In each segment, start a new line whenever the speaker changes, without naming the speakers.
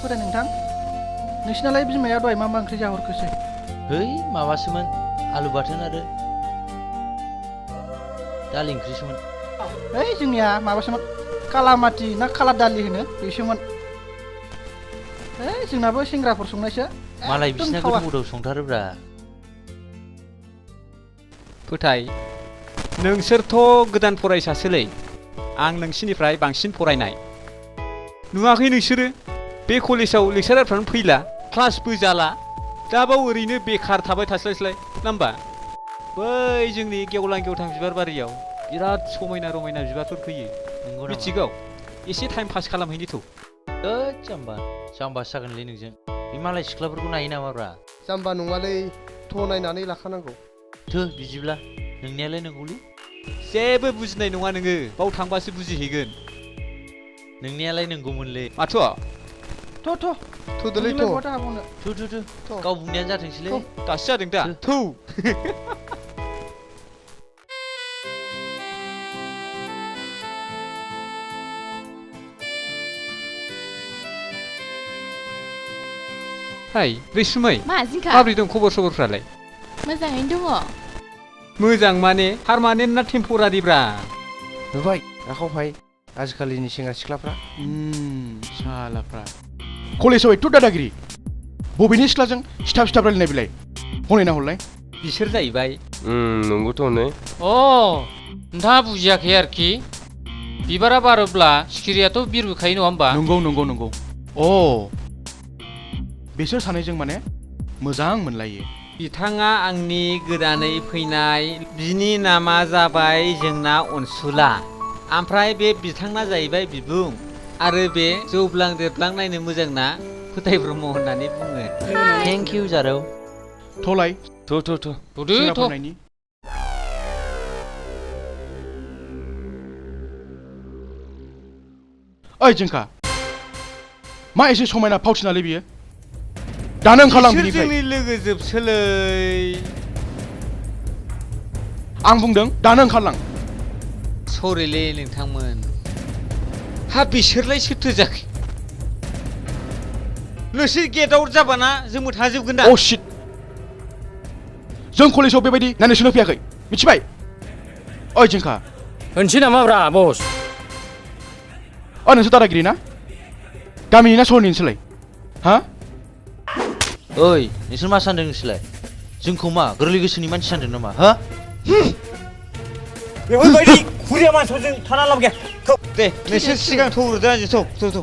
फोथाय नोंथां नोंसिनालाय बिमाया दहाय मा ओंख्रि जाहरखोसै
हेय माबासोमोन आलु बाथोन आरो दालि ओंख्रिसोमोन
ओइ जोंनिया माबासोमोन कालामाति ना काला दालि होनो बेसोमोन ओइ जोंनाबो सेंग्राफोर संनायसो
मालाय बिसिना गोथाव गोथाव संथारोब्रा
फोथाय नोंसोरथ' गोदान फरायसासोलै आं नोंसिनिफ्राय बांसिन फरायनाय नुवाखै नोंसोरो बे कलेजाव लेक्सारारफ्रानो फैला क्लासबो जाला दाबाव ओरैनो बेखार थाबाय थास्लायस्लाय ना होमबा बै जोंनि गेवलां गेवथां बिबार बारियाव बिराद समायना रमायना बिबारफोर फैयो मिथिगौ एसे टाइम पास खालामहैनो थौ
जाम्बासो जागोनलै नोंजों बे मालाय सिख्लाफोरखौ नायो नामाब्रा
जाम्बा नङालै थ' नायनानै लाखानांगौ
थो बिदिब्ला नोंनियालाय नंगौलै
जेबो बुजिनाय नङा नोङो बाव थांबासो बुजिहैगोन
नोंनियालाय नंगौमोनलै
माथो
थ'दोलै थ'
थु गाव बुंनायानो जाथोंसैलै
दासो जादों दा थौ हाय रैसुमै
मा जिंखा
माबोरै दं खबर सबरफ्रालाय
मोजाङैनो दङ
मोजां माने पारमानेन्ट ना टेम्परारिब्रा
नुबाय राखावफाय आजिखालिनि सेंग्रा सिख्लाफ्रा
सालाफ्रा
कलेजाव एथ' दादागिरि बबेनि सिख्लाजों सिथाब सिथाब रायलायनाय बिलाय हनै हरलाय
बिसोर जाहैबाय
नंगौथ' नै
नोंथाङा बुजियाखै आरोखि बिबारा बारोब्ला सिखिरियाथ' बिरबोखायो नङा होमबा
नंगौ अ बिसोर सानैजों माने मोजां मोनलायो
बिथाङा आंनि गोदानै फैनाय बिनि नामा जाबाय जोंना अनसुला ओमफ्राय बे बिथांना जाहैबाय बिबुं आरो बे जौब्लां देरब्लां नायनो मोजां ना फोथाय ब्रह्म होननानै बुङो
थेंक इउ जारौ
थलाय
थ'दो
ओइ जिंखा मा एसे समायना फावथिनालै बियो दानो ओंखारलां बिनिफ्राय
जोंनि लोगो जोबसोलै
आं बुंदों दानो ओंखारलां
सरिलै नोंथांमोन हा बिसोरलाय सोरथो जाखो नोंसोर गेट आउट जाबाना जोंबो थाजोबगोन दा
अ शिट जों कलेजाव बेबायदि नायनो फैयाखै मिथिबाय ओइ जिंखा
होनसै नामाब्रा बस
नोंसोर दादागिरि ना गामिनि ना सहरनि नोंसोरलाय हा
ओइ नोंसोर मा सानदों नोंसोरलाय जोंखौ मा गोरलै गोसोनि मानसि सानदों नामा हा
बेफोरबायदि खुरिया मानसिफोरजों थाना लाब गैया दे नोंसोर सिगां थौग्रोदो आंजों थौ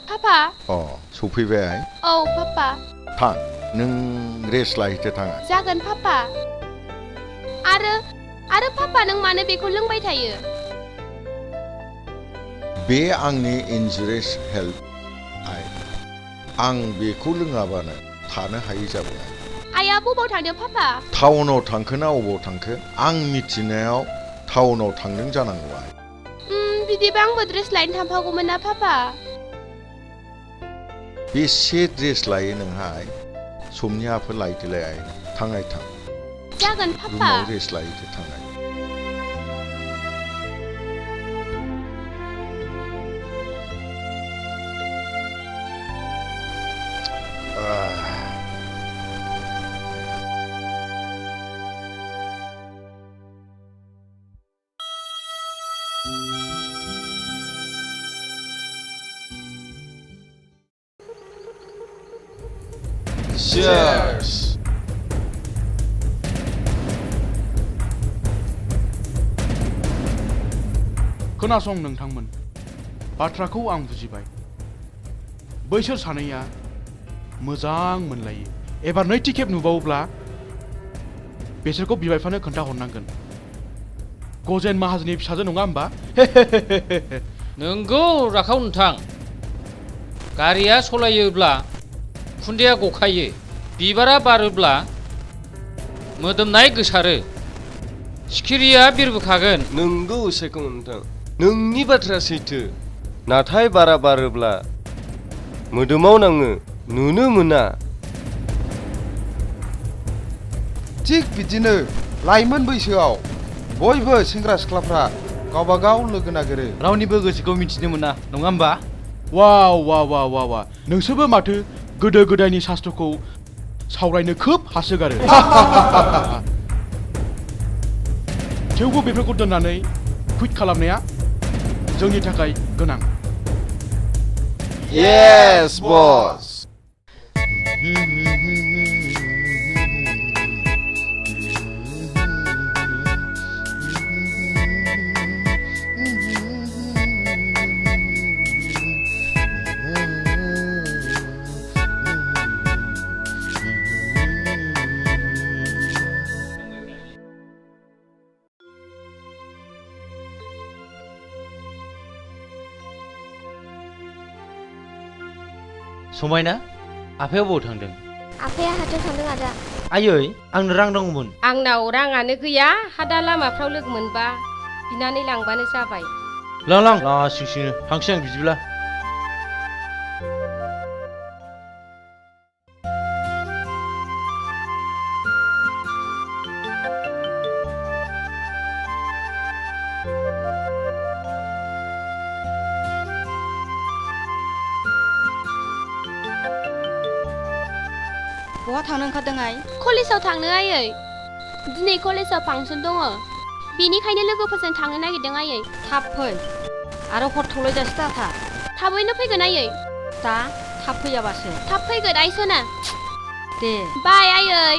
पापा
सफैबाय
औ पापा
थां नों रेस्ट लाहैदो थाङा
जागोन पापा आरो पापा नों मानो बेखौ लोंबाय थायो
बे आंनि इन्जुरेस हेल्थ आं बेखौ लोङाबानो थानो हायै जाबाय
आइया बबाव थांदों पापा
टाउनाव थांखो ना अबाव थांखो आं मिथिनायाव टाउनाव थांदों जानांगौ
बिदिबा आंबो ड्रेस लायनो थांफागौमोन ना पापा
बेसे ड्रेस लायो नोंहाय समनि आफोर लायदोलाय आइ थांनाय थां
जागोन पापा
रुमाव रेस्ट लायदो थांनाय Cheers!
खोनासं नोंथांमोन बाथ्राखौ आं बुजिबाय बैसोर सानैया मोजां मोनलायो एबार नैथि खेब नुबावोब्ला बेसोरखौ बिमा बिफानो खोन्थाहरनांगोन गजेन माहाजोननि फिसाजो नङा होमबा
नोंगौ राखाव नोंथां गारिया सलायोब्ला खुन्दैया गखायो बिबारा बारोब्ला मोदोमनाय गोसारो सिखिरिया बिरबोखागोन
नोंगौ सेखौ नोंथां नोंनि बाथ्राया सैथो नाथाय बारा बारोब्ला मोदोमाव नाङो नुनो मोना
थिग बिदिनो लाइमोन बैसोआव बयबो सेंग्रा सिख्लाफ्रा गावबा गाव लोगो नागिरो
रावनिबो गोसोखौ मिथिनो मोना नङा होमबा
वाव वाव वाव वाव वाव नोंसोरबो माथो गोदो गोदायनि शास्त्रखौ सावरायनो खोब हासोगारो थेवबो बेफोरखौ दोननानै कुइट खालामनाया जोंनि थाखाय गोनां
येस बस
समायना आफाया बबाव थांदों
आफाया हाथायाव थांदों आदा
आयै आंनो रां दंमोन
आंनाव राङानो गैया हादा लामाफ्राव लोगो मोनबा बिनानै लांबानो जाबाय
लां लासिंसिंनो थांसै आं बिदिब्ला
बहा थांनो ओंखारदों आइ
कलेजाव थांनो आयै दिनै कलेजाव फांसन दङ बेनिखायनो लोगोफोरजों थांनो नागिरदों आयै
थाब फै आरो हर थौलायजासे दाथा
थाबैनो फैगोन आयै
दा थाब फैयाबासो
थाब फैगोन आइसोना
दे
बाय आयै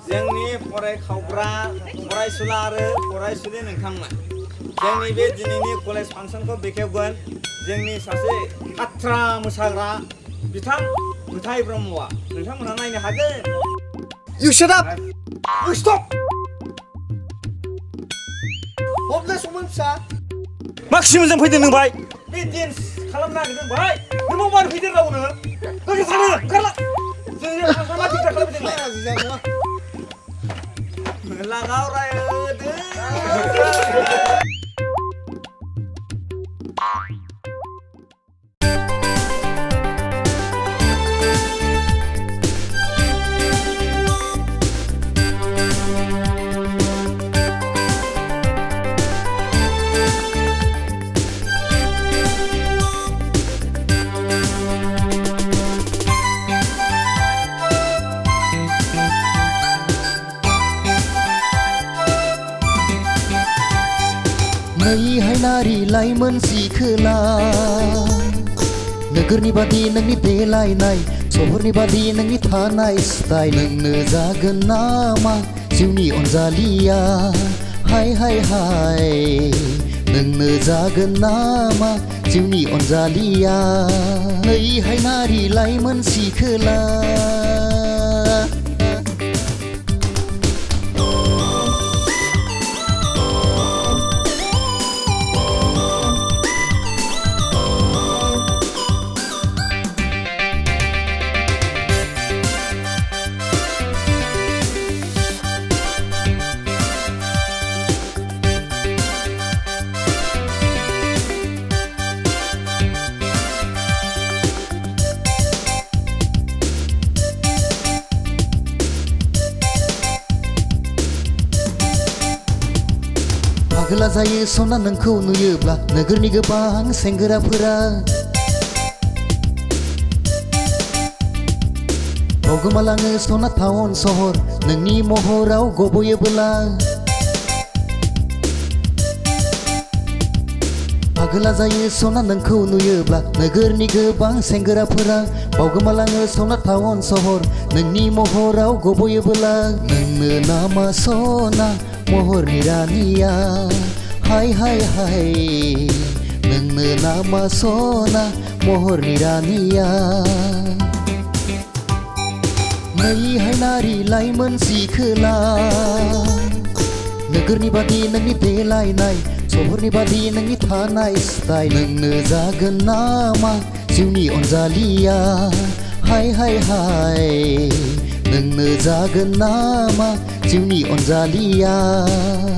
जोंनि फरायखावग्रा फरायसुला आरो फरायसुलि नोंथांमोन जोंनि बे दिनैनि कलेज फांसनखौ बेखेवगोन जोंनि सासे बाथ्रा मोसाग्रा बिथां गुथाय ब्रह्मआ नोंथांमोनहा नायनो हागोन
You shut up! You stop! समोन फिसा
माक्सिमजों फैदों नों भाई बे डेन्स खालामनो नागिरदों भाई नों मानो फैदों रावनो लोगो थानो ओंखारला जों मा थिक खालामदों लागाव रायदो
नैहाय नारि लाइमोन सिखोला नोगोरनि बादि नोंनि देलायनाय सहरनि बादि नोंनि थानाय स्टाइल नोंनो जागोन नामा जिउनि अनजालिया हाय हाय हाय नोंनो जागोन नामा जिउनि अनजालिया नैहाय नारि लाइमोन सिखोला पागला जायो सना नोंखौ नुयोब्ला नोगोरनि गोबां सेंग्राफोरा बावगोमालाङो सना टाउन सहर नोंनि महराव गबयोबोला पागला जायो सना नोंखौ नुयोब्ला नोगोरनि गोबां सेंग्राफोरा बावगोमालाङो सना टाउन सहर नोंनि महराव गबयोबोला नोंनो नामा सना महरनि रानिया हाय हाय हाय नोंनो नामा सना महरनि रानिया नैहाय नारि लाइमोन सिखोला नोगोरनि बादि नोंनि देलायनाय सहरनि बादि नोंनि थानाय स्टाइल नोंनो जागोन नामा जिउनि अनजालिया हाय हाय हाय नोंनो जागोन नामा जिउनि अनजालिया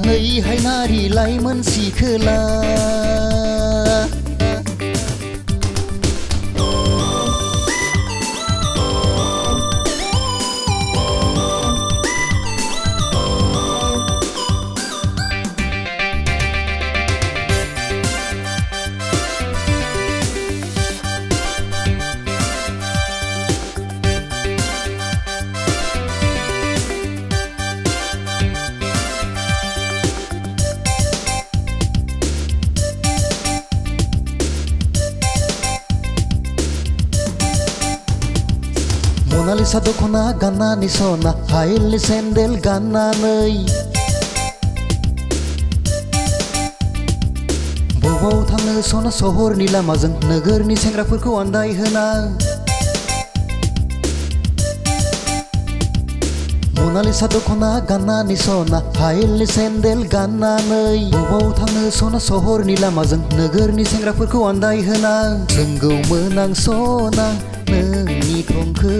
नैहाय नारि लाइमोन सिखोला मोनालिसा दखना गाननानै सना हाइल सेन्देल गाननानै बबाव थांनो सना सहरनि लामाजों नोगोरनि सेंग्राफोरखौ आन्दायहोना मोनालिसा दखना गाननानै सना हाइल सेन्देल गाननानै बबाव थांनो सना सहरनि लामाजों नोगोरनि सेंग्राफोरखौ आन्दायहोना जोंगौमोन आं सना नोंनि थंखौ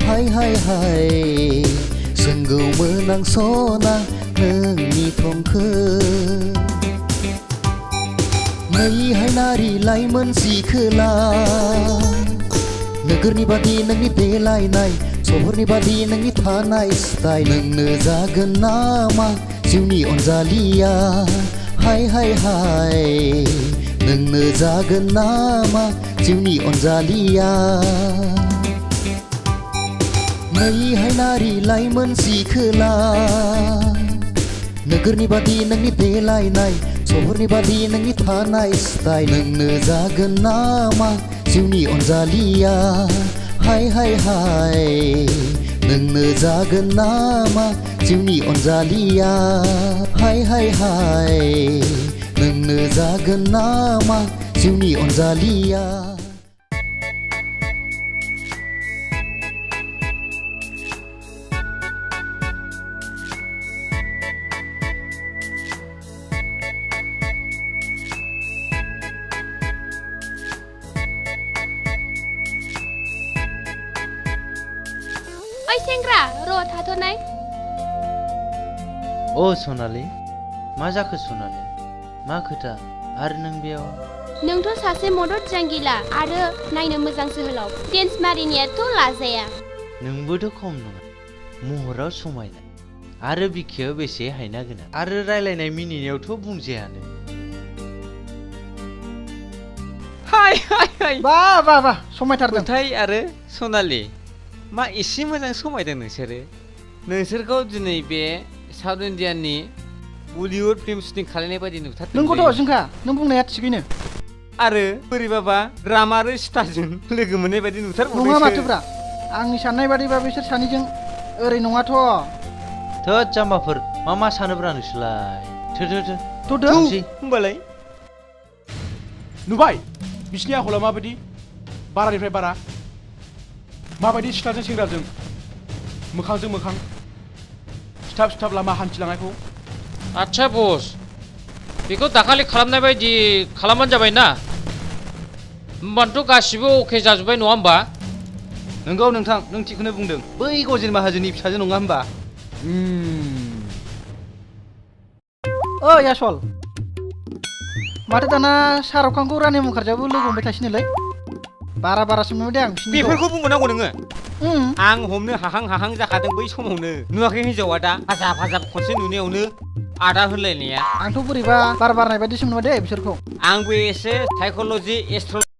हाय हाय हाय सोंगौमोन आं सना नोंनि थंखौ नैहाय नारि लाइमोन सिखोला नोगोरनि बादि नोंनि देलायनाय सहरनि बादि नोंनि थानाय स्टाइल नोंनो जागोन नामा जिउनि अनजालिया हाय हाय हाय नोंनो जागोन नामा जिउनि अनजालिया नैहाय नारि लाइमोन सिखोला नोगोरनि बादि नोंनि देलायनाय सहरनि बादि नोंनि थानाय स्टाइल नोंनो जागोन नामा जिउनि अनजालिया हाय हाय हाय नोंनो जागोन नामा जिउनि अनजालिया हाय हाय हाय नोंनो जागोन नामा जिउनि अनजालिया
ओइ सेंग्रा र' थाथ'नाय
ओ सनालि मा जाखो सनालि मा खोथा आरो नों बेयाव
नोंथ' सासे मदद जांगिला आरो नायनो मोजां जोहोलाव डेन्स मारिनायाथ' लाजाया
नोंबोथ' खम नङा महराव समायना आरो बिखायाव बेसे हायना गोनां आरो रायलायनाय मिनिनायावथ' बुंजायानो
हाय हाय हाय
बा बा बा समायथारदों
खुंथाय आरो सनालि मा एसे मोजां समायदों नोंसोरखौ दिनै बे साउथ इन्डियाननि बलिउड फिल्म शुटिं खालामनाय बायदि नुथारदों
नोंखौथ' जिंखा नों बुंनाया थिगैनो
आरो बोरैबाबा द्रामा आरो स्टारजों लोगो मोननाय बायदि नुथारबावदों
नङा माथोब्रा आंनि साननाय बादिबा बिसोर सानैजों ओरै नङाथ'
थोद जाम्बाफोर मा सानोब्रा नोंसोरलाय
थो
थांसै
होमबालाय
नुबाय बिसिनि आखला माबायदि बारानिफ्राय बारा माबायदि सिख्लाजों सेंग्राजों मोखांजों मोखां सिथाब लामा हान्थिलांनायखौ
आच्छा बस बेखौ दाखालि खालामनाय बायदि खालामबानो जाबाय ना होमबानोथ' गासिबो अके जाजोब्बाय नङा होमबा
नंगौ नोंथां नों थिखौनो बुंदों बै गजेन माहाजोननि फिसाजो नङा होमबा
ओइ आसल माथो दाना शाहरुख खानखौ रानि मुखार्जियाबो लोगो हमबाय थासिनोलै बारासिम नुबाय दे आं
बेफोरखौ बुंबावनांगौ नोङो आं हमनो हाहां जाखादों बै समावनो नुवाखै हिन्जावा दा फाजाब खनसे नुनायावनो आदा होनलायनाया
आंथ' बोरैबा बारनाय बायदिसो मोनबाय दे बिसोरखौ
आंबो एसे साइक'लजि एस्ट्र